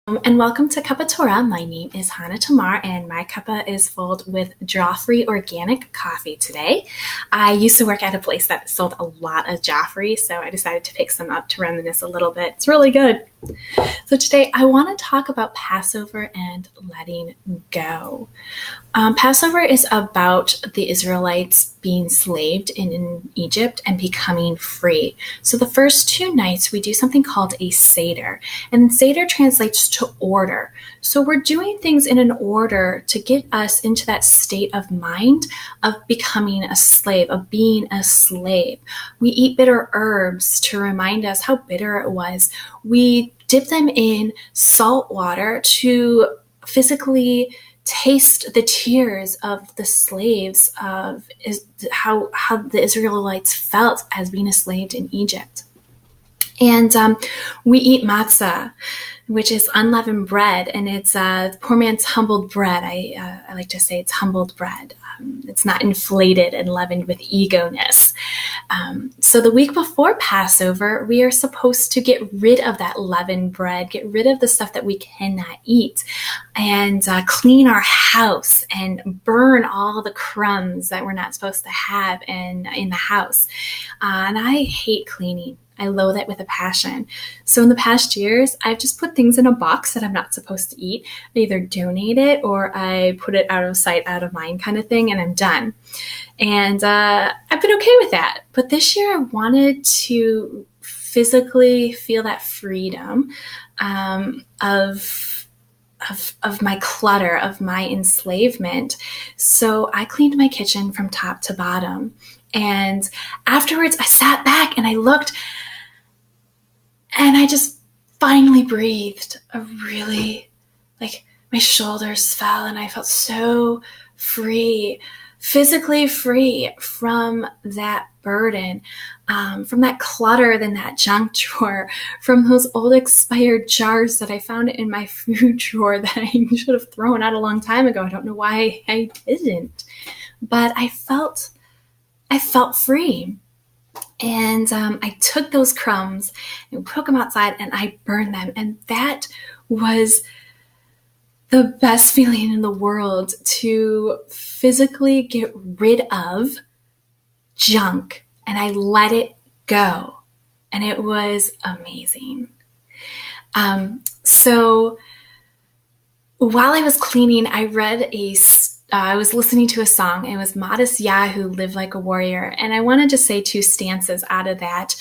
And welcome to Cuppa Torah. My name is Hannah Tamar, and my cuppa is filled with Joffrey organic coffee today. I used to work at a place that sold a lot of Joffrey, so I decided to pick some up to reminisce a little bit. It's really good. So today I want to talk about Passover and letting go. Passover is about the Israelites being enslaved in Egypt and becoming free. So the first 2 nights we do something called a seder, and seder translates to order. So we're doing things in an order to get us into that state of mind of becoming a slave, of being a slave. We eat bitter herbs to remind us how bitter it was. We dip them in salt water to physically taste the tears of the slaves, of how the Israelites felt as being enslaved in Egypt. And we eat matzah, which is unleavened bread, and it's poor man's humbled bread. I like to say it's humbled bread. It's not inflated and leavened with ego-ness. So the week before Passover, we are supposed to get rid of that leavened bread, get rid of the stuff that we cannot eat, and clean our house and burn all the crumbs that we're not supposed to have in the house. And I hate cleaning. I loathe it with a passion. So in the past years, I've just put things in a box that I'm not supposed to eat. I either donate it or I put it out of sight, out of mind kind of thing, and I'm done. And I've been okay with that. But this year I wanted to physically feel that freedom of my clutter, of my enslavement. So I cleaned my kitchen from top to bottom. And afterwards, I sat back and I looked, and I just finally breathed my shoulders fell, and I felt so free, physically free from that burden, from that clutter, then that junk drawer, from those old expired jars that I found in my food drawer that I should have thrown out a long time ago. I don't know why I didn't, but I felt free. And I took those crumbs and took them outside and I burned them. And that was the best feeling in the world, to physically get rid of junk. And I let it go. And it was amazing. So while I was cleaning, I read I was listening to a song. It was Modest Yahoo, Live Like a Warrior. And I wanted to say 2 stanzas out of that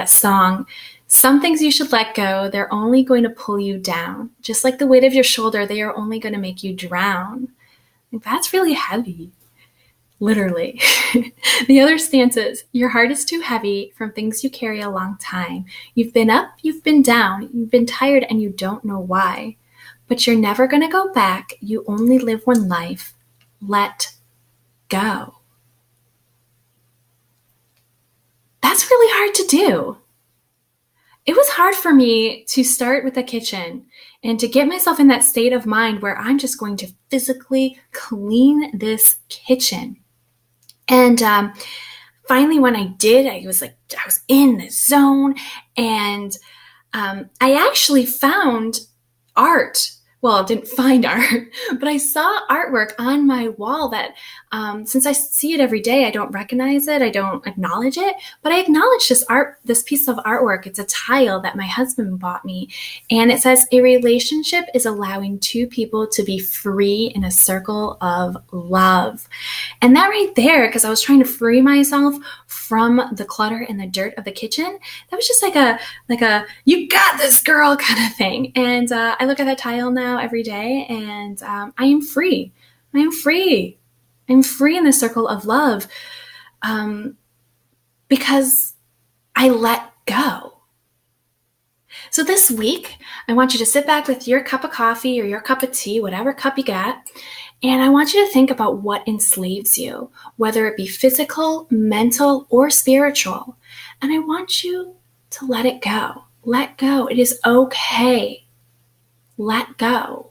song. Some things you should let go. They're only going to pull you down. Just like the weight of your shoulder, they are only going to make you drown. That's really heavy. Literally. The other stanzas: your heart is too heavy from things you carry a long time. You've been up, you've been down, you've been tired, and you don't know why. But you're never going to go back. You only live one life. Let go. That's really hard to do. It was hard for me to start with the kitchen and to get myself in that state of mind where I'm just going to physically clean this kitchen. And finally, when I did, I was in the zone, and I actually found art. Well, I didn't find art, but I saw artwork on my wall that, since I see it every day, I don't recognize it, I don't acknowledge it, but I acknowledge this piece of artwork. It's a tile that my husband bought me, and it says, a relationship is allowing 2 people to be free in a circle of love. And that right there, because I was trying to free myself from the clutter and the dirt of the kitchen, that was just like a you got this, girl kind of thing. And I look at that tile now every day, and I am free. I am free. I'm free in the circle of love, because I let go. So this week, I want you to sit back with your cup of coffee or your cup of tea, whatever cup you got, and I want you to think about what enslaves you, whether it be physical, mental, or spiritual. And I want you to let it go. Let go. It is okay. Let go.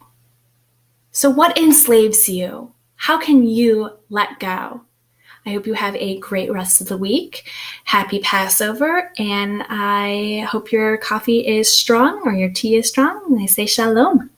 So what enslaves you? How can you let go? I hope you have a great rest of the week. Happy Passover, and I hope your coffee is strong or your tea is strong. And I say shalom.